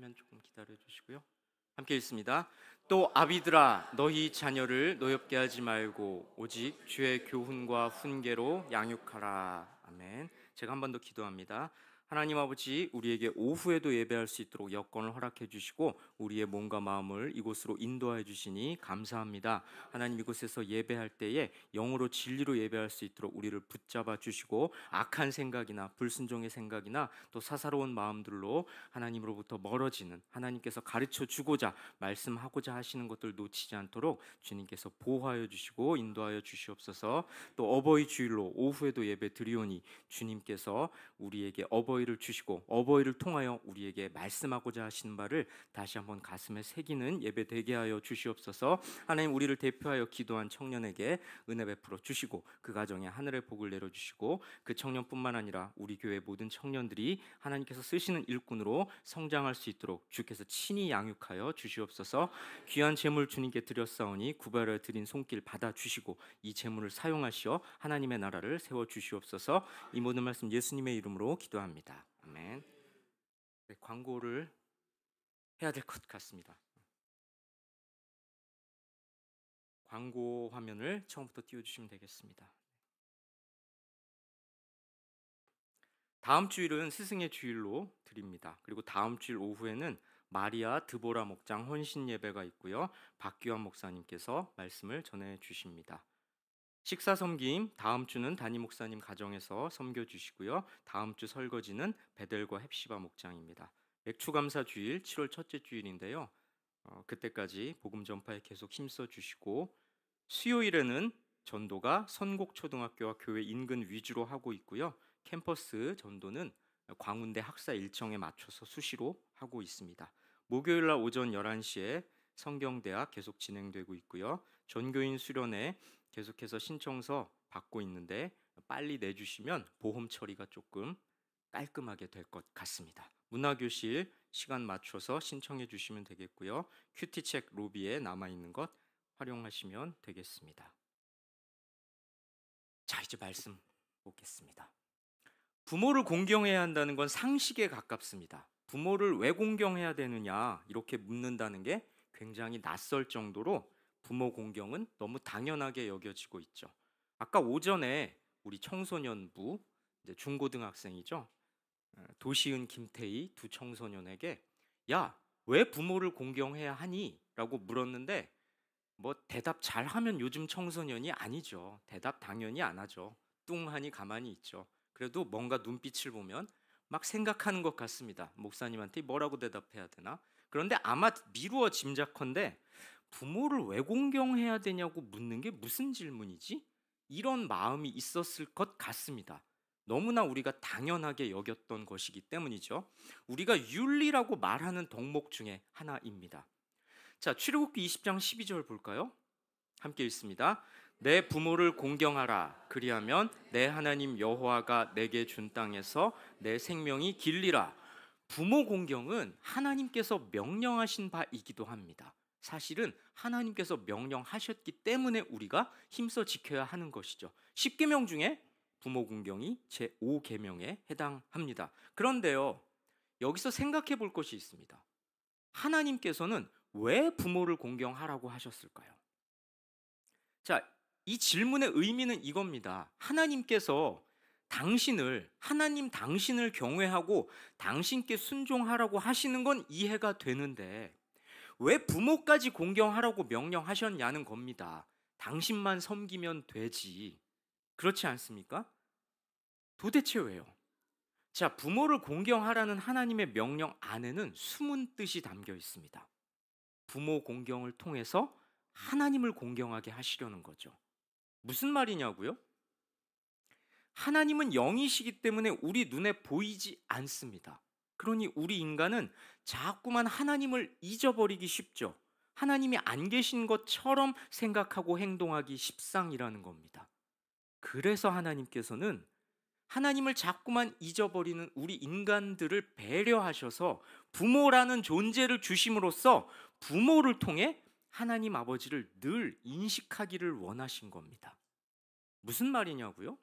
화면 조금 기다려 주시고요. 함께 읽습니다. 또 아비들아 너희 자녀를 노엽게 하지 말고 오직 주의 교훈과 훈계로 양육하라. 아멘. 제가 한 번 더 기도합니다. 하나님 아버지, 우리에게 오후에도 예배할 수 있도록 여건을 허락해 주시고 우리의 몸과 마음을 이곳으로 인도하여 주시니 감사합니다. 하나님, 이곳에서 예배할 때에 영으로 진리로 예배할 수 있도록 우리를 붙잡아 주시고 악한 생각이나 불순종의 생각이나 또 사사로운 마음들로 하나님으로부터 멀어지는, 하나님께서 가르쳐 주고자 말씀하고자 하시는 것들 놓치지 않도록 주님께서 보호하여 주시고 인도하여 주시옵소서. 또 어버이 주일로 오후에도 예배 드리오니 주님께서 우리에게 어버이를 주시고 어버이를 통하여 우리에게 말씀하고자 하시는 바를 다시 한번 가슴에 새기는 예배 되게 하여 주시옵소서. 하나님, 우리를 대표하여 기도한 청년에게 은혜 베풀어 주시고 그 가정에 하늘의 복을 내려주시고 그 청년뿐만 아니라 우리 교회 모든 청년들이 하나님께서 쓰시는 일꾼으로 성장할 수 있도록 주께서 친히 양육하여 주시옵소서. 귀한 제물 주님께 드렸사오니 구별하여 드린 손길 받아주시고 이 제물을 사용하시어 하나님의 나라를 세워주시옵소서. 이 모든 말씀 예수님의 이름으로 기도합니다. 아멘. 네, 광고를 해야 될 것 같습니다. 광고 화면을 처음부터 띄워주시면 되겠습니다. 다음 주일은 스승의 주일로 드립니다. 그리고 다음 주일 오후에는 마리아 드보라 목장 헌신 예배가 있고요. 박규환 목사님께서 말씀을 전해 주십니다. 식사 섬김 다음 주는 담임 목사님 가정에서 섬겨 주시고요. 다음 주 설거지는 베델과 헵시바 목장입니다. 맥주 감사 주일 7월 첫째 주일인데요. 그때까지 복음 전파에 계속 힘써 주시고 수요일에는 전도가 선곡초등학교와 교회 인근 위주로 하고 있고요. 캠퍼스 전도는 광운대 학사 일정에 맞춰서 수시로 하고 있습니다. 목요일 날 오전 11시에 성경대학 계속 진행되고 있고요. 전교인 수련회 계속해서 신청서 받고 있는데 빨리 내주시면 보험 처리가 조금 깔끔하게 될 것 같습니다. 문화교실 시간 맞춰서 신청해 주시면 되겠고요. 큐티책 로비에 남아있는 것 활용하시면 되겠습니다. 자, 이제 말씀 보겠습니다. 부모를 공경해야 한다는 건 상식에 가깝습니다. 부모를 왜 공경해야 되느냐 이렇게 묻는다는 게 굉장히 낯설 정도로 부모 공경은 너무 당연하게 여겨지고 있죠. 아까 오전에 우리 청소년부, 이제 중고등학생이죠. 도시은, 김태희 두 청소년에게 야, 왜 부모를 공경해야 하니? 라고 물었는데 뭐 대답 잘하면 요즘 청소년이 아니죠. 대답 당연히 안 하죠. 뚱하니 가만히 있죠. 그래도 뭔가 눈빛을 보면 막 생각하는 것 같습니다. 목사님한테 뭐라고 대답해야 되나? 그런데 아마 미루어 짐작컨대 부모를 왜 공경해야 되냐고 묻는 게 무슨 질문이지? 이런 마음이 있었을 것 같습니다. 너무나 우리가 당연하게 여겼던 것이기 때문이죠. 우리가 윤리라고 말하는 덕목 중에 하나입니다. 자, 출애굽기 20장 12절 볼까요? 함께 읽습니다. 내 부모를 공경하라. 그리하면 내 하나님 여호와가 내게 준 땅에서 내 생명이 길리라. 부모 공경은 하나님께서 명령하신 바이기도 합니다. 사실은 하나님께서 명령하셨기 때문에 우리가 힘써 지켜야 하는 것이죠. 10계명 중에 부모 공경이 제5계명에 해당합니다. 그런데요, 여기서 생각해 볼 것이 있습니다. 하나님께서는 왜 부모를 공경하라고 하셨을까요? 자, 이 질문의 의미는 이겁니다. 하나님께서 하나님 당신을 경외하고 당신께 순종하라고 하시는 건 이해가 되는데 왜 부모까지 공경하라고 명령하셨냐는 겁니다. 당신만 섬기면 되지. 그렇지 않습니까? 도대체 왜요? 자, 부모를 공경하라는 하나님의 명령 안에는 숨은 뜻이 담겨 있습니다. 부모 공경을 통해서 하나님을 공경하게 하시려는 거죠. 무슨 말이냐고요? 하나님은 영이시기 때문에 우리 눈에 보이지 않습니다. 그러니 우리 인간은 자꾸만 하나님을 잊어버리기 쉽죠. 하나님이 안 계신 것처럼 생각하고 행동하기 십상이라는 겁니다. 그래서 하나님께서는 하나님을 자꾸만 잊어버리는 우리 인간들을 배려하셔서 부모라는 존재를 주심으로써 부모를 통해 하나님 아버지를 늘 인식하기를 원하신 겁니다. 무슨 말이냐고요?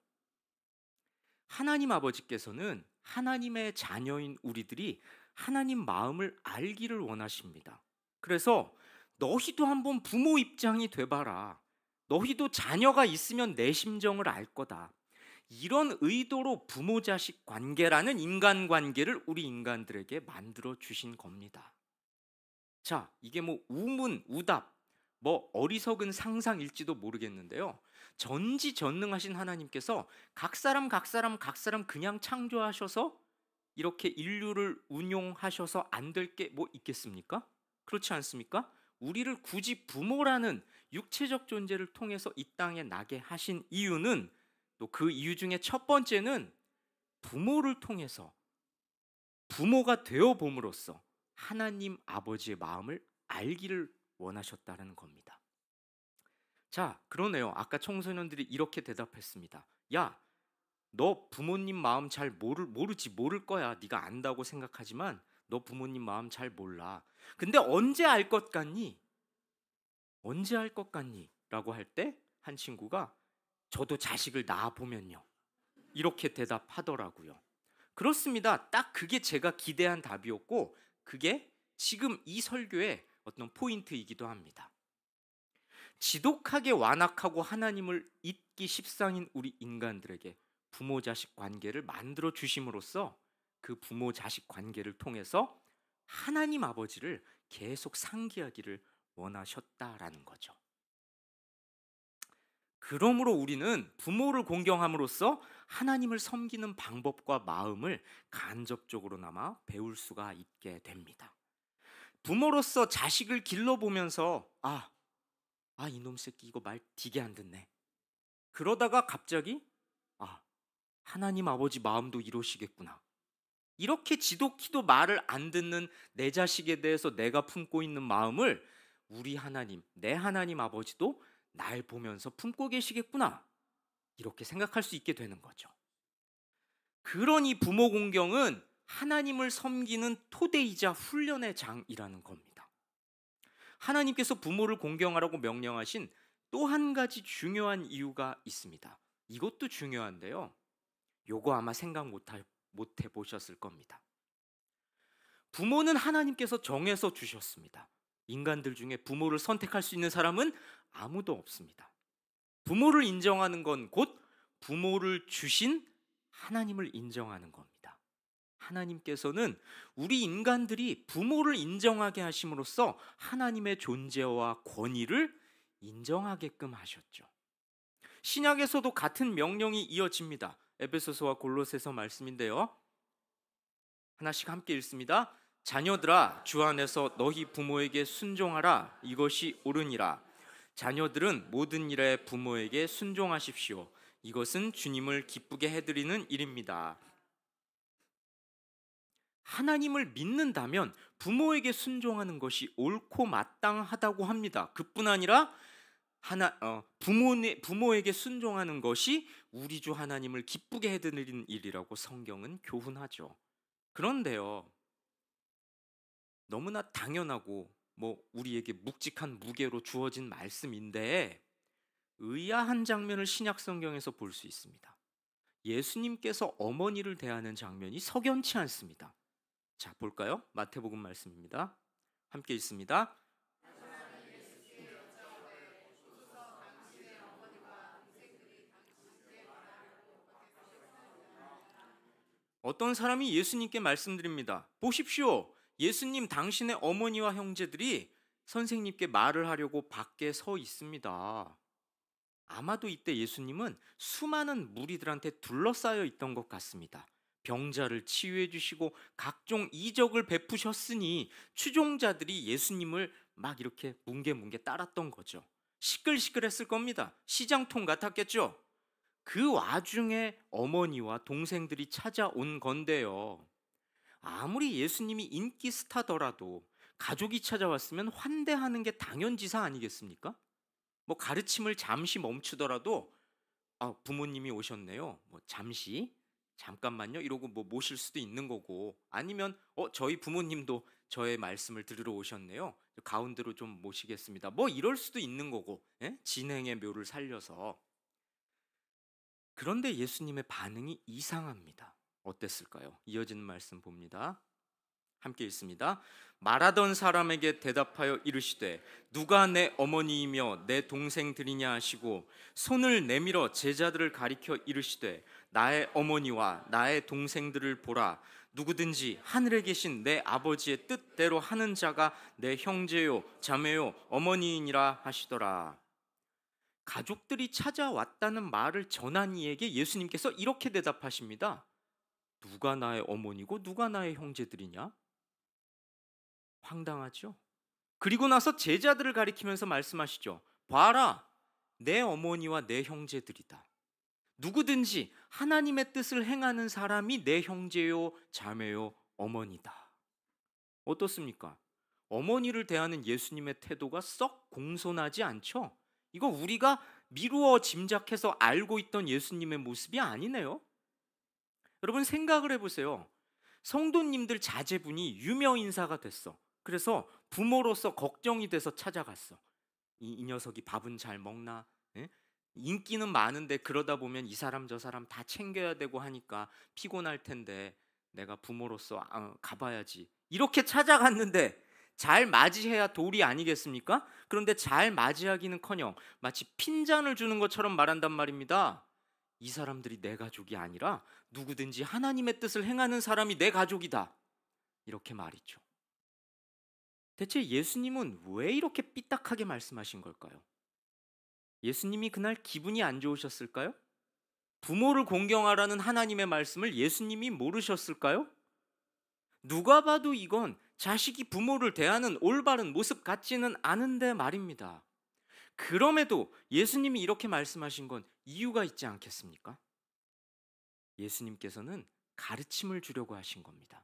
하나님 아버지께서는 하나님의 자녀인 우리들이 하나님 마음을 알기를 원하십니다. 그래서 너희도 한번 부모 입장이 돼봐라. 너희도 자녀가 있으면 내 심정을 알 거다. 이런 의도로 부모 자식 관계라는 인간관계를 우리 인간들에게 만들어 주신 겁니다. 자, 이게 뭐 우문우답, 뭐 어리석은 상상일지도 모르겠는데요. 전지전능하신 하나님께서 각 사람 그냥 창조하셔서 이렇게 인류를 운용하셔서 안 될 게 뭐 있겠습니까? 그렇지 않습니까? 우리를 굳이 부모라는 육체적 존재를 통해서 이 땅에 나게 하신 이유는, 또 그 이유 중에 첫 번째는 부모를 통해서 부모가 되어 봄으로써 하나님 아버지의 마음을 알기를 원하셨다는 겁니다. 자, 그러네요. 아까 청소년들이 이렇게 대답했습니다. 야, 너 부모님 마음 잘 모르지, 모를 거야. 네가 안다고 생각하지만 너 부모님 마음 잘 몰라. 근데 언제 알 것 같니? 언제 알 것 같니? 라고 할 때 한 친구가 저도 자식을 낳아 보면요, 이렇게 대답하더라고요. 그렇습니다. 딱 그게 제가 기대한 답이었고, 그게 지금 이 설교의 어떤 포인트이기도 합니다. 지독하게 완악하고 하나님을 잊기 십상인 우리 인간들에게 부모 자식 관계를 만들어 주심으로써 그 부모 자식 관계를 통해서 하나님 아버지를 계속 상기하기를 원하셨다라는 거죠. 그러므로 우리는 부모를 공경함으로써 하나님을 섬기는 방법과 마음을 간접적으로나마 배울 수가 있게 됩니다. 부모로서 자식을 길러보면서 이놈 새끼 이거 말 되게 안 듣네. 그러다가 갑자기 하나님 아버지 마음도 이러시겠구나. 이렇게 지독히도 말을 안 듣는 내 자식에 대해서 내가 품고 있는 마음을 우리 하나님, 내 하나님 아버지도 날 보면서 품고 계시겠구나, 이렇게 생각할 수 있게 되는 거죠. 그러니 부모 공경은 하나님을 섬기는 토대이자 훈련의 장이라는 겁니다. 하나님께서 부모를 공경하라고 명령하신 또 한 가지 중요한 이유가 있습니다. 이것도 중요한데요, 요거 아마 생각 못 해보셨을 겁니다. 부모는 하나님께서 정해서 주셨습니다. 인간들 중에 부모를 선택할 수 있는 사람은 아무도 없습니다. 부모를 인정하는 건 곧 부모를 주신 하나님을 인정하는 겁니다. 하나님께서는 우리 인간들이 부모를 인정하게 하심으로써 하나님의 존재와 권위를 인정하게끔 하셨죠. 신약에서도 같은 명령이 이어집니다. 에베소서와 골로새서 말씀인데요, 하나씩 함께 읽습니다. 자녀들아, 주 안에서 너희 부모에게 순종하라. 이것이 옳으니라. 자녀들은 모든 일에 부모에게 순종하십시오. 이것은 주님을 기쁘게 해드리는 일입니다. 하나님을 믿는다면 부모에게 순종하는 것이 옳고 마땅하다고 합니다. 그뿐 아니라 부모에게 순종하는 것이 우리 주 하나님을 기쁘게 해드리는 일이라고 성경은 교훈하죠. 그런데요, 너무나 당연하고 우리에게 묵직한 무게로 주어진 말씀인데 의아한 장면을 신약 성경에서 볼 수 있습니다. 예수님께서 어머니를 대하는 장면이 석연치 않습니다. 자, 볼까요? 마태복음 말씀입니다. 함께 읽습니다. 어떤 사람이 예수님께 말씀드립니다. 보십시오, 예수님, 당신의 어머니와 형제들이 선생님께 말을 하려고 밖에 서 있습니다. 아마도 이때 예수님은 수많은 무리들한테 둘러싸여 있던 것 같습니다. 병자를 치유해 주시고 각종 이적을 베푸셨으니 추종자들이 예수님을 막 이렇게 뭉게뭉게 따랐던 거죠. 시끌시끌했을 겁니다. 시장통 같았겠죠. 그 와중에 어머니와 동생들이 찾아온 건데요, 아무리 예수님이 인기 스타더라도 가족이 찾아왔으면 환대하는 게 당연지사 아니겠습니까? 가르침을 잠시 멈추더라도 부모님이 오셨네요, 잠깐만요 이러고 모실 수도 있는 거고, 아니면 저희 부모님도 저의 말씀을 들으러 오셨네요, 가운데로 좀 모시겠습니다, 이럴 수도 있는 거고, 진행의 묘를 살려서. 그런데 예수님의 반응이 이상합니다. 어땠을까요? 이어지는 말씀 봅니다. 함께 읽습니다. 말하던 사람에게 대답하여 이르시되 누가 내 어머니이며 내 동생들이냐 하시고 손을 내밀어 제자들을 가리켜 이르시되 나의 어머니와 나의 동생들을 보라. 누구든지 하늘에 계신 내 아버지의 뜻대로 하는 자가 내 형제요 자매요 어머니이니라 하시더라. 가족들이 찾아왔다는 말을 전한 이에게 예수님께서 이렇게 대답하십니다. 누가 나의 어머니고 누가 나의 형제들이냐? 황당하죠? 그리고 나서 제자들을 가리키면서 말씀하시죠. 봐라, 내 어머니와 내 형제들이다. 누구든지 하나님의 뜻을 행하는 사람이 내 형제요 자매요 어머니다. 어떻습니까? 어머니를 대하는 예수님의 태도가 썩 공손하지 않죠? 이거 우리가 미루어 짐작해서 알고 있던 예수님의 모습이 아니네요. 여러분 생각을 해보세요. 성도님들 자제분이 유명 인사가 됐어. 그래서 부모로서 걱정이 돼서 찾아갔어. 이 녀석이 밥은 잘 먹나? 예? 인기는 많은데 그러다 보면 이 사람 저 사람 다 챙겨야 되고 하니까 피곤할 텐데 내가 부모로서 가봐야지. 이렇게 찾아갔는데 잘 맞이해야 도리 아니겠습니까? 그런데 잘 맞이하기는커녕 마치 핀잔을 주는 것처럼 말한단 말입니다. 이 사람들이 내 가족이 아니라 누구든지 하나님의 뜻을 행하는 사람이 내 가족이다. 이렇게 말이죠. 대체 예수님은 왜 이렇게 삐딱하게 말씀하신 걸까요? 예수님이 그날 기분이 안 좋으셨을까요? 부모를 공경하라는 하나님의 말씀을 예수님이 모르셨을까요? 누가 봐도 이건 자식이 부모를 대하는 올바른 모습 같지는 않은데 말입니다. 그럼에도 예수님이 이렇게 말씀하신 건 이유가 있지 않겠습니까? 예수님께서는 가르침을 주려고 하신 겁니다.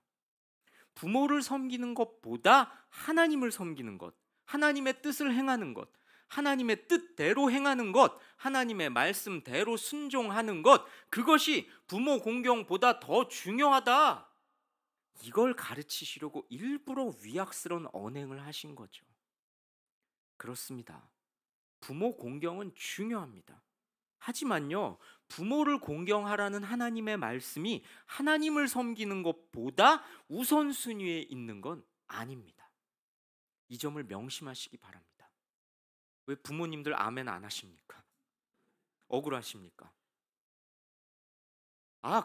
부모를 섬기는 것보다 하나님을 섬기는 것, 하나님의 뜻을 행하는 것, 하나님의 뜻대로 행하는 것, 하나님의 말씀대로 순종하는 것, 그것이 부모 공경보다 더 중요하다. 이걸 가르치시려고 일부러 위약스러운 언행을 하신 거죠. 그렇습니다. 부모 공경은 중요합니다. 하지만요, 부모를 공경하라는 하나님의 말씀이 하나님을 섬기는 것보다 우선순위에 있는 건 아닙니다. 이 점을 명심하시기 바랍니다. 왜 부모님들 아멘 안 하십니까? 억울하십니까?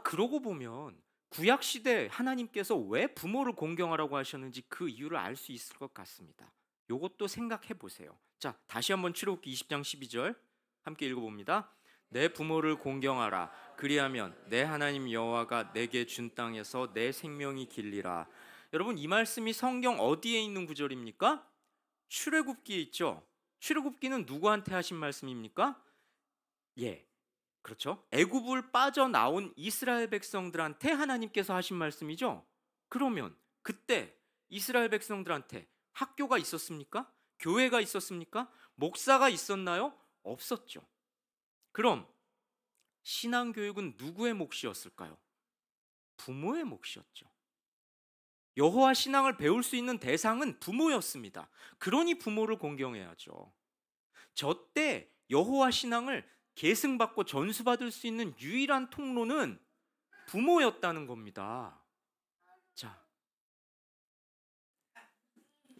그러고 보면 구약시대 하나님께서 왜 부모를 공경하라고 하셨는지 그 이유를 알 수 있을 것 같습니다. 이것도 생각해 보세요. 자, 다시 한번 출애굽기 20장 12절 함께 읽어봅니다. 내 부모를 공경하라. 그리하면 내 하나님 여호와가 내게 준 땅에서 내 생명이 길리라. 여러분, 이 말씀이 성경 어디에 있는 구절입니까? 출애굽기에 있죠. 출애굽기는 누구한테 하신 말씀입니까? 그렇죠. 애굽을 빠져나온 이스라엘 백성들한테 하나님께서 하신 말씀이죠. 그러면 그때 이스라엘 백성들한테 학교가 있었습니까? 교회가 있었습니까? 목사가 있었나요? 없었죠. 그럼 신앙교육은 누구의 몫이었을까요? 부모의 몫이었죠. 여호와 신앙을 배울 수 있는 대상은 부모였습니다. 그러니 부모를 공경해야죠. 저 때 여호와 신앙을 계승받고 전수받을 수 있는 유일한 통로는 부모였다는 겁니다. 자,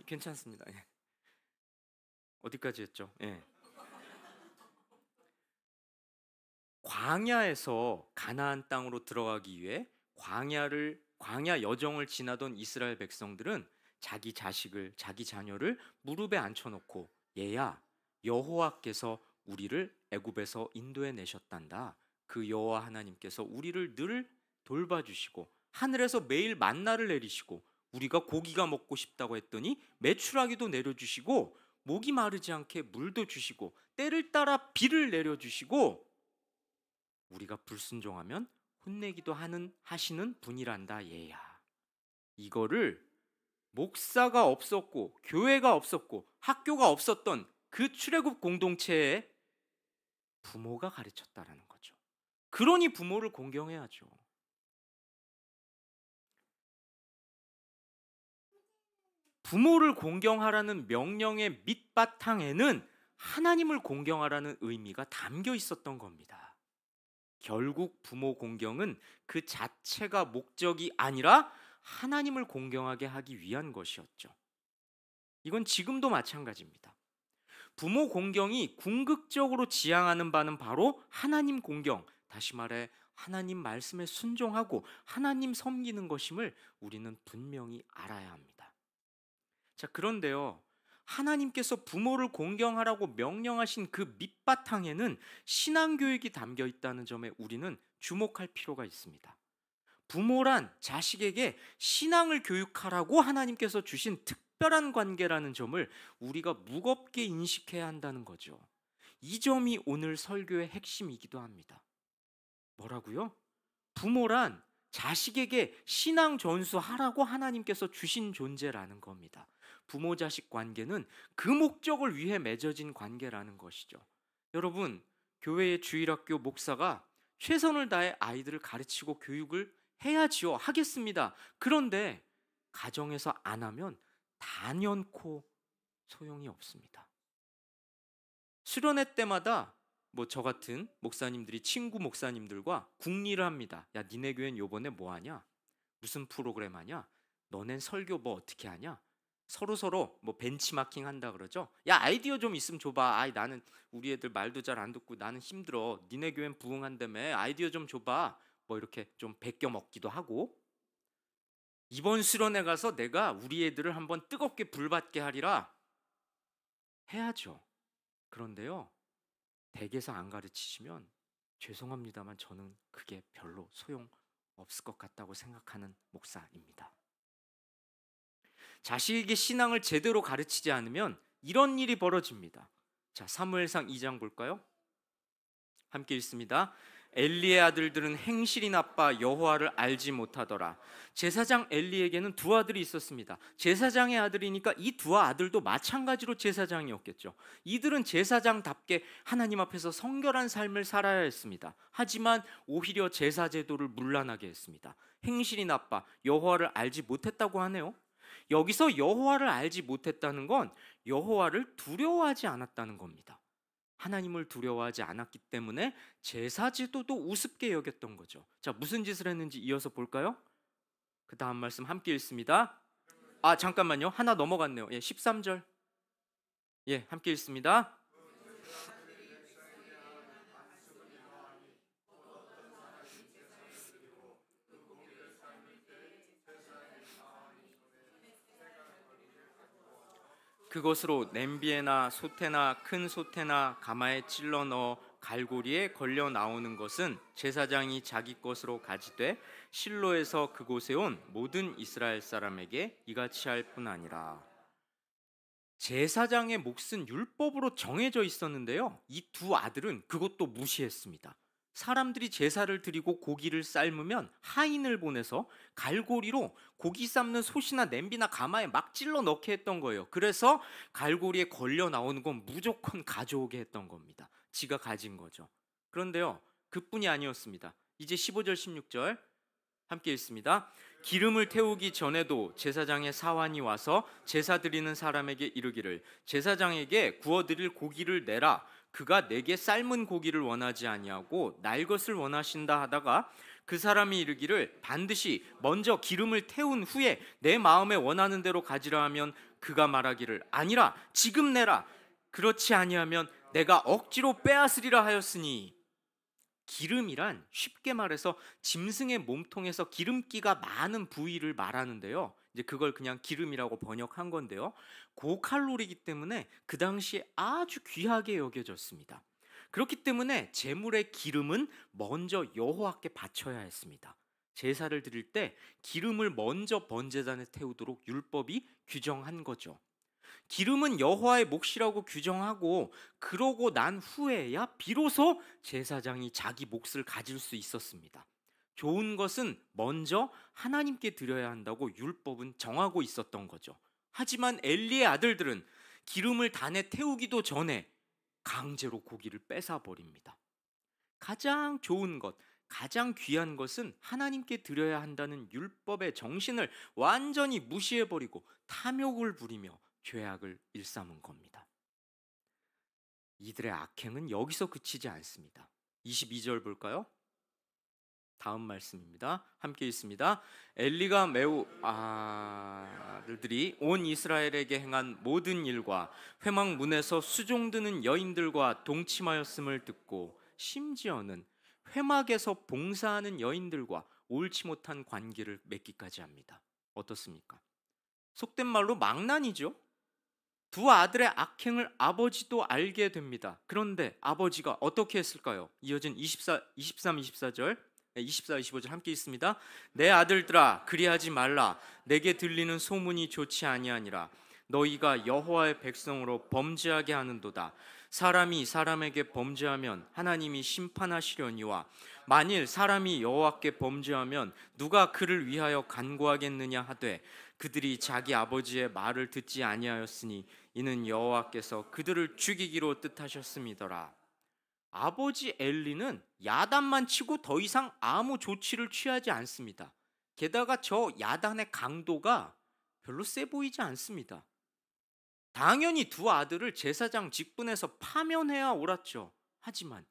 괜찮습니다. 어디까지 했죠? 광야에서 가나안 땅으로 들어가기 위해 광야 여정을 지나던 이스라엘 백성들은 자기 자식을, 자기 자녀를 무릎에 앉혀놓고 얘야, 여호와께서 우리를 애굽에서 인도해 내셨단다. 그 여호와 하나님께서 우리를 늘 돌봐주시고 하늘에서 매일 만나를 내리시고 우리가 고기가 먹고 싶다고 했더니 메추라기도 내려주시고 목이 마르지 않게 물도 주시고 때를 따라 비를 내려주시고 우리가 불순종하면 혼내기도 하시는 분이란다 얘야. 이거를 목사가 없었고 교회가 없었고 학교가 없었던 그 출애굽 공동체에 부모가 가르쳤다라는 거죠. 그러니 부모를 공경해야죠. 부모를 공경하라는 명령의 밑바탕에는 하나님을 공경하라는 의미가 담겨 있었던 겁니다. 결국 부모 공경은 그 자체가 목적이 아니라 하나님을 공경하게 하기 위한 것이었죠. 이건 지금도 마찬가지입니다. 부모 공경이 궁극적으로 지향하는 바는 바로 하나님 공경, 다시 말해 하나님 말씀에 순종하고 하나님 섬기는 것임을 우리는 분명히 알아야 합니다. 자, 그런데요, 하나님께서 부모를 공경하라고 명령하신 그 밑바탕에는 신앙교육이 담겨 있다는 점에 우리는 주목할 필요가 있습니다. 부모란 자식에게 신앙을 교육하라고 하나님께서 주신 특별한 관계라는 점을 우리가 무겁게 인식해야 한다는 거죠. 이 점이 오늘 설교의 핵심이기도 합니다. 뭐라고요? 부모란 자식에게 신앙 전수하라고 하나님께서 주신 존재라는 겁니다. 부모 자식 관계는 그 목적을 위해 맺어진 관계라는 것이죠. 여러분, 교회의 주일학교 목사가 최선을 다해 아이들을 가르치고 교육을 해야지요. 하겠습니다. 그런데 가정에서 안 하면 단연코 소용이 없습니다. 수련회 때마다 저 같은 목사님들이 친구 목사님들과 궁리를 합니다. 야, 니네 교회는 요번에 뭐 하냐? 무슨 프로그램 하냐? 너넨 설교 뭐 어떻게 하냐? 서로 벤치마킹 한다 그러죠. 야, 아이디어 좀 있으면 줘봐. 나는 우리 애들 말도 잘 안 듣고 나는 힘들어. 니네 교회는 부흥한다며. 아이디어 좀 줘봐. 이렇게 좀 베껴 먹기도 하고, 이번 수련회 가서 내가 우리 애들을 한번 뜨겁게 불받게 하리라 해야죠. 그런데요, 댁에서 안 가르치시면 죄송합니다만 저는 그게 별로 소용 없을 것 같다고 생각하는 목사입니다. 자식에게 신앙을 제대로 가르치지 않으면 이런 일이 벌어집니다. 자, 사무엘상 2장 볼까요? 함께 읽습니다. 엘리의 아들들은 행실이 나빠 여호와를 알지 못하더라. 제사장 엘리에게는 두 아들이 있었습니다. 제사장의 아들이니까 이 두 아들도 마찬가지로 제사장이었겠죠. 이들은 제사장답게 하나님 앞에서 성결한 삶을 살아야 했습니다. 하지만 오히려 제사 제도를 문란하게 했습니다. 행실이 나빠 여호와를 알지 못했다고 하네요. 여기서 여호와를 알지 못했다는 건 여호와를 두려워하지 않았다는 겁니다. 하나님을 두려워하지 않았기 때문에 제사 제도도 우습게 여겼던 거죠. 자, 무슨 짓을 했는지 이어서 볼까요? 그 다음 말씀 함께 읽습니다. 잠깐만요. 하나 넘어갔네요. 13절. 함께 읽습니다. 그것으로 냄비에나 솥에나 큰 솥에나 가마에 찔러 넣어 갈고리에 걸려 나오는 것은 제사장이 자기 것으로 가지되 실로에서 그곳에 온 모든 이스라엘 사람에게 이같이 할 뿐 아니라. 제사장의 몫은 율법으로 정해져 있었는데요, 이 두 아들은 그것도 무시했습니다. 사람들이 제사를 드리고 고기를 삶으면 하인을 보내서 갈고리로 고기 삶는 솥이나 냄비나 가마에 막 찔러 넣게 했던 거예요. 그래서 갈고리에 걸려 나오는 건 무조건 가져오게 했던 겁니다. 지가 가진 거죠. 그런데요, 그뿐이 아니었습니다. 이제 15절 16절 함께 읽습니다. 기름을 태우기 전에도 제사장의 사환이 와서 제사 드리는 사람에게 이르기를 제사장에게 구워드릴 고기를 내라. 그가 내게 삶은 고기를 원하지 아니하고 날 것을 원하신다 하다가 그 사람이 이르기를 반드시 먼저 기름을 태운 후에 내 마음에 원하는 대로 가지라 하면 그가 말하기를 아니라 지금 내라. 그렇지 아니하면 내가 억지로 빼앗으리라 하였으니. 기름이란 쉽게 말해서 짐승의 몸통에서 기름기가 많은 부위를 말하는데요, 이제 그걸 그냥 기름이라고 번역한 건데요, 고칼로리이기 때문에 그 당시에 아주 귀하게 여겨졌습니다. 그렇기 때문에 제물의 기름은 먼저 여호와께 바쳐야 했습니다. 제사를 드릴 때 기름을 먼저 번제단에 태우도록 율법이 규정한 거죠. 기름은 여호와의 몫이라고 규정하고 그러고 난 후에야 비로소 제사장이 자기 몫을 가질 수 있었습니다. 좋은 것은 먼저 하나님께 드려야 한다고 율법은 정하고 있었던 거죠. 하지만 엘리의 아들들은 기름을 단에 태우기도 전에 강제로 고기를 뺏어 버립니다. 가장 좋은 것, 가장 귀한 것은 하나님께 드려야 한다는 율법의 정신을 완전히 무시해버리고 탐욕을 부리며 죄악을 일삼은 겁니다. 이들의 악행은 여기서 그치지 않습니다. 22절 볼까요? 다음 말씀입니다. 함께 있습니다. 엘리가 매우 아들들이 온 이스라엘에게 행한 모든 일과 회막 문에서 수종드는 여인들과 동침하였음을 듣고 심지어는 회막에서 봉사하는 여인들과 옳지 못한 관계를 맺기까지 합니다. 어떻습니까? 속된 말로 망난이죠. 두 아들의 악행을 아버지도 알게 됩니다. 그런데 아버지가 어떻게 했을까요? 이어진 23, 24절, 24, 25절 함께 있습니다. 내 아들들아 그리하지 말라. 내게 들리는 소문이 좋지 아니하니라. 너희가 여호와의 백성으로 범죄하게 하는도다. 사람이 사람에게 범죄하면 하나님이 심판하시려니와 만일 사람이 여호와께 범죄하면 누가 그를 위하여 간구하겠느냐 하되 그들이 자기 아버지의 말을 듣지 아니하였으니 이는 여호와께서 그들을 죽이기로 뜻하셨음이더라. 아버지 엘리는 야단만 치고 더 이상 아무 조치를 취하지 않습니다. 게다가 저 야단의 강도가 별로 세 보이지 않습니다. 당연히 두 아들을 제사장 직분에서 파면해야 옳았죠. 하지만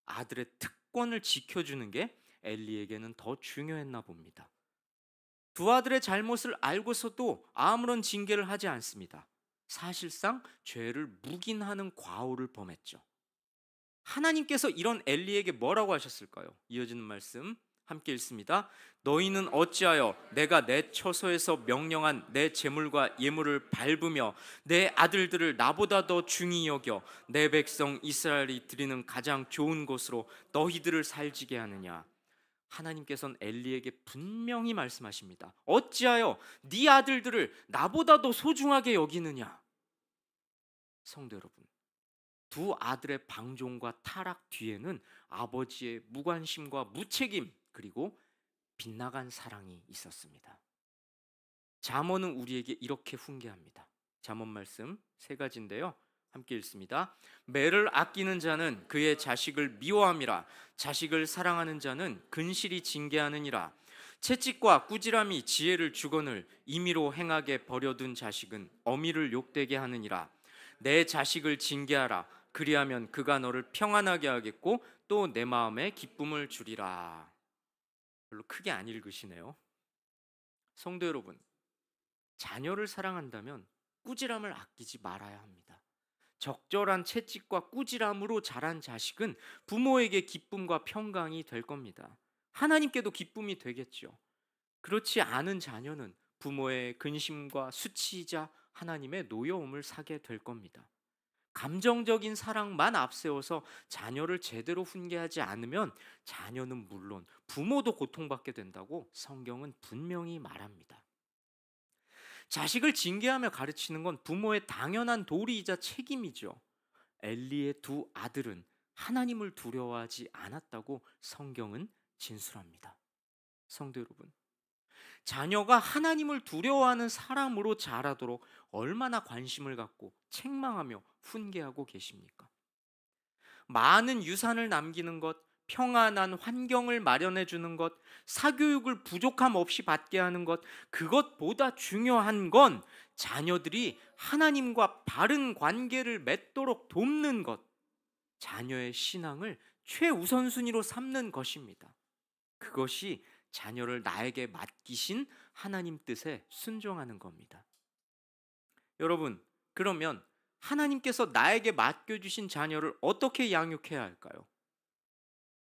아들의 특권을 지켜주는 게 엘리에게는 더 중요했나 봅니다. 두 아들의 잘못을 알고서도 아무런 징계를 하지 않습니다. 사실상 죄를 묵인하는 과오를 범했죠. 하나님께서 이런 엘리에게 뭐라고 하셨을까요? 이어지는 말씀 함께 읽습니다. 너희는 어찌하여 내가 내 처소에서 명령한 내 재물과 예물을 밟으며 내 아들들을 나보다 더 중히 여겨 내 백성 이스라엘이 드리는 가장 좋은 곳으로 너희들을 살지게 하느냐. 하나님께서는 엘리에게 분명히 말씀하십니다. 어찌하여 네 아들들을 나보다 더 소중하게 여기느냐. 성도 여러분, 두 아들의 방종과 타락 뒤에는 아버지의 무관심과 무책임 그리고 빗나간 사랑이 있었습니다. 잠언은 우리에게 이렇게 훈계합니다. 잠언 말씀 세 가지인데요. 함께 읽습니다. 매를 아끼는 자는 그의 자식을 미워함이라. 자식을 사랑하는 자는 근실이 징계하느니라. 채찍과 꾸지람이 지혜를 주거늘 임의로 행하게 버려둔 자식은 어미를 욕되게 하느니라. 내 자식을 징계하라. 그리하면 그가 너를 평안하게 하겠고 또 내 마음에 기쁨을 주리라. 별로 크게 안 읽으시네요. 성도 여러분, 자녀를 사랑한다면 꾸지람을 아끼지 말아야 합니다. 적절한 채찍과 꾸지람으로 자란 자식은 부모에게 기쁨과 평강이 될 겁니다. 하나님께도 기쁨이 되겠죠. 그렇지 않은 자녀는 부모의 근심과 수치이자 하나님의 노여움을 사게 될 겁니다. 감정적인 사랑만 앞세워서 자녀를 제대로 훈계하지 않으면 자녀는 물론 부모도 고통받게 된다고 성경은 분명히 말합니다. 자식을 징계하며 가르치는 건 부모의 당연한 도리이자 책임이죠. 엘리의 두 아들은 하나님을 두려워하지 않았다고 성경은 진술합니다. 성도 여러분, 자녀가 하나님을 두려워하는 사람으로 자라도록 얼마나 관심을 갖고 책망하며 훈계하고 계십니까? 많은 유산을 남기는 것, 평안한 환경을 마련해 주는 것, 사교육을 부족함 없이 받게 하는 것, 그것보다 중요한 건 자녀들이 하나님과 바른 관계를 맺도록 돕는 것, 자녀의 신앙을 최우선순위로 삼는 것입니다. 그것이 자녀를 나에게 맡기신 하나님 뜻에 순종하는 겁니다. 여러분, 그러면 하나님께서 나에게 맡겨주신 자녀를 어떻게 양육해야 할까요?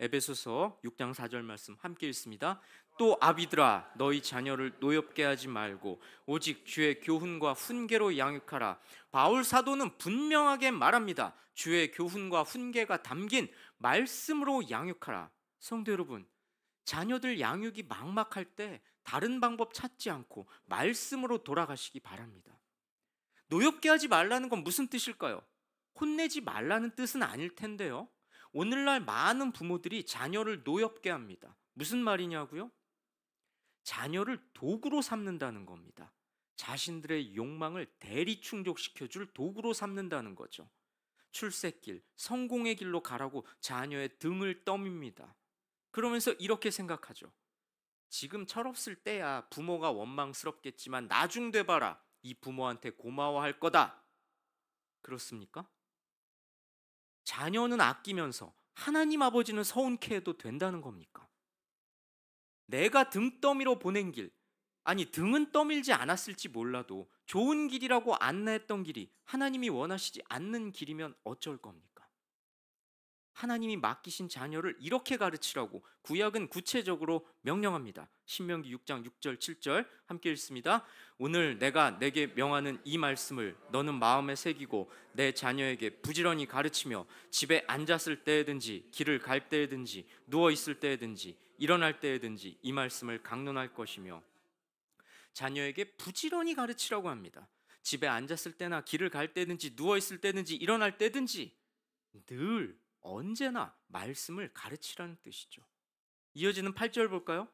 에베소서 6장 4절 말씀 함께 읽습니다. 또 아비들아 너희 자녀를 노엽게 하지 말고 오직 주의 교훈과 훈계로 양육하라. 바울 사도는 분명하게 말합니다. 주의 교훈과 훈계가 담긴 말씀으로 양육하라. 성도 여러분, 자녀들 양육이 막막할 때 다른 방법 찾지 않고 말씀으로 돌아가시기 바랍니다. 노엽게 하지 말라는 건 무슨 뜻일까요? 혼내지 말라는 뜻은 아닐 텐데요. 오늘날 많은 부모들이 자녀를 노엽게 합니다. 무슨 말이냐고요? 자녀를 도구로 삼는다는 겁니다. 자신들의 욕망을 대리 충족시켜줄 도구로 삼는다는 거죠. 출세길, 성공의 길로 가라고 자녀의 등을 떠밉니다. 그러면서 이렇게 생각하죠. 지금 철없을 때야 부모가 원망스럽겠지만 나중 돼봐라. 이 부모한테 고마워할 거다. 그렇습니까? 자녀는 아끼면서 하나님 아버지는 서운케 해도 된다는 겁니까? 내가 등떠미로 보낸 길, 아니 등은 떠밀지 않았을지 몰라도 좋은 길이라고 안내했던 길이 하나님이 원하시지 않는 길이면 어쩔 겁니까? 하나님이 맡기신 자녀를 이렇게 가르치라고 구약은 구체적으로 명령합니다. 신명기 6장 6절 7절 함께 읽습니다. 오늘 내가 내게 명하는 이 말씀을 너는 마음에 새기고 내 자녀에게 부지런히 가르치며 집에 앉았을 때에든지 길을 갈 때에든지 누워 있을 때에든지 일어날 때에든지 이 말씀을 강론할 것이며. 자녀에게 부지런히 가르치라고 합니다. 집에 앉았을 때나 길을 갈 때든지 누워 있을 때든지 일어날 때든지 늘 언제나 말씀을 가르치라는 뜻이죠. 이어지는 8절 볼까요?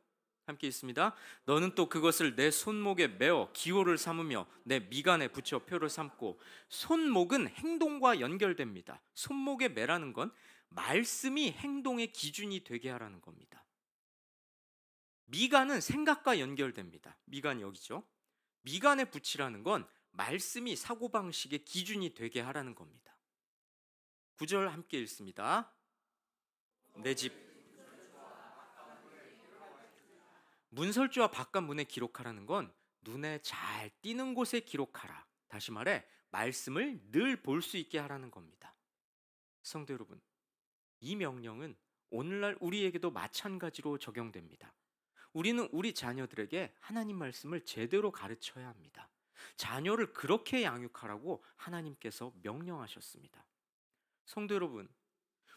함께 있습니다. 너는 또 그것을 내 손목에 메어 기호를 삼으며 내 미간에 붙여 표를 삼고. 손목은 행동과 연결됩니다. 손목에 매라는 건 말씀이 행동의 기준이 되게 하라는 겁니다. 미간은 생각과 연결됩니다. 미간이 여기죠. 미간에 붙이라는 건 말씀이 사고방식의 기준이 되게 하라는 겁니다. 9절 함께 읽습니다. 내 집 문설주와 바깥문에 기록하라는 건 눈에 잘 띄는 곳에 기록하라. 다시 말해 말씀을 늘 볼 수 있게 하라는 겁니다. 성도 여러분, 이 명령은 오늘날 우리에게도 마찬가지로 적용됩니다. 우리는 우리 자녀들에게 하나님 말씀을 제대로 가르쳐야 합니다. 자녀를 그렇게 양육하라고 하나님께서 명령하셨습니다. 성도 여러분,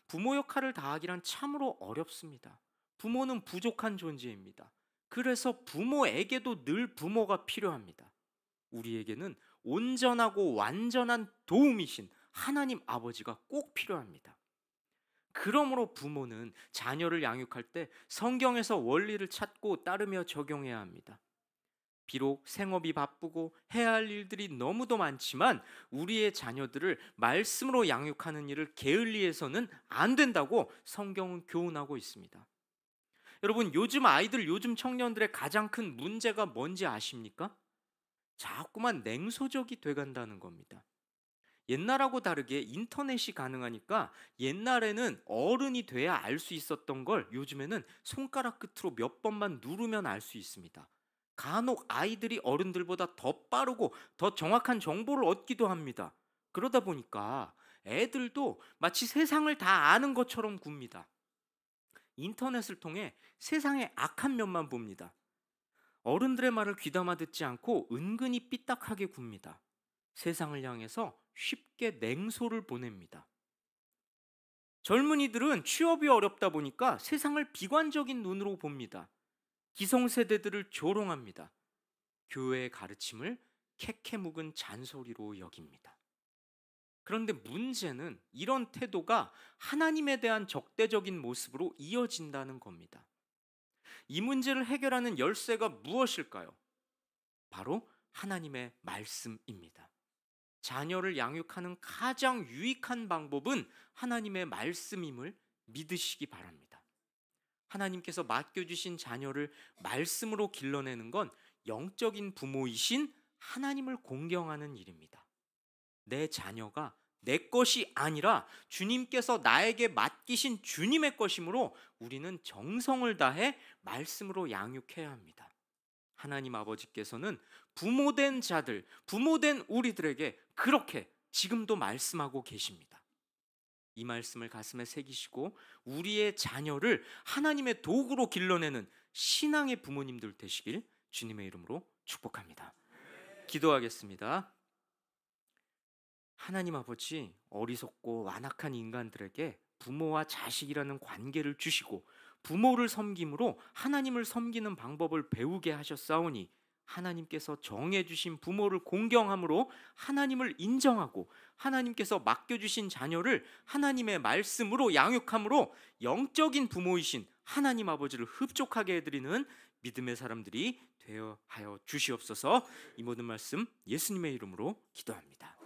부모 역할을 다하기란 참으로 어렵습니다. 부모는 부족한 존재입니다. 그래서 부모에게도 늘 부모가 필요합니다. 우리에게는 온전하고 완전한 도움이신 하나님 아버지가 꼭 필요합니다. 그러므로 부모는 자녀를 양육할 때 성경에서 원리를 찾고 따르며 적용해야 합니다. 비록 생업이 바쁘고 해야 할 일들이 너무도 많지만 우리의 자녀들을 말씀으로 양육하는 일을 게을리해서는 안 된다고 성경은 교훈하고 있습니다. 여러분, 요즘 청년들의 가장 큰 문제가 뭔지 아십니까? 자꾸만 냉소적이 돼간다는 겁니다. 옛날하고 다르게 인터넷이 가능하니까 옛날에는 어른이 돼야 알 수 있었던 걸 요즘에는 손가락 끝으로 몇 번만 누르면 알 수 있습니다. 간혹 아이들이 어른들보다 더 빠르고 더 정확한 정보를 얻기도 합니다. 그러다 보니까 애들도 마치 세상을 다 아는 것처럼 굽니다. 인터넷을 통해 세상의 악한 면만 봅니다. 어른들의 말을 귀담아 듣지 않고 은근히 삐딱하게 굽니다. 세상을 향해서 쉽게 냉소를 보냅니다. 젊은이들은 취업이 어렵다 보니까 세상을 비관적인 눈으로 봅니다. 기성세대들을 조롱합니다. 교회의 가르침을 캐캐 묵은 잔소리로 여깁니다. 그런데 문제는 이런 태도가 하나님에 대한 적대적인 모습으로 이어진다는 겁니다. 이 문제를 해결하는 열쇠가 무엇일까요? 바로 하나님의 말씀입니다. 자녀를 양육하는 가장 유익한 방법은 하나님의 말씀임을 믿으시기 바랍니다. 하나님께서 맡겨주신 자녀를 말씀으로 길러내는 건 영적인 부모이신 하나님을 공경하는 일입니다. 내 자녀가 내 것이 아니라 주님께서 나에게 맡기신 주님의 것이므로 우리는 정성을 다해 말씀으로 양육해야 합니다. 하나님 아버지께서는 부모된 자들, 부모된 우리들에게 그렇게 지금도 말씀하고 계십니다. 이 말씀을 가슴에 새기시고 우리의 자녀를 하나님의 도구로 길러내는 신앙의 부모님들 되시길 주님의 이름으로 축복합니다. 기도하겠습니다. 하나님 아버지, 어리석고 완악한 인간들에게 부모와 자식이라는 관계를 주시고 부모를 섬김으로 하나님을 섬기는 방법을 배우게 하셨사오니 하나님께서 정해주신 부모를 공경함으로 하나님을 인정하고 하나님께서 맡겨주신 자녀를 하나님의 말씀으로 양육함으로 영적인 부모이신 하나님 아버지를 흡족하게 해드리는 믿음의 사람들이 되어 하여 주시옵소서. 이 모든 말씀 예수님의 이름으로 기도합니다.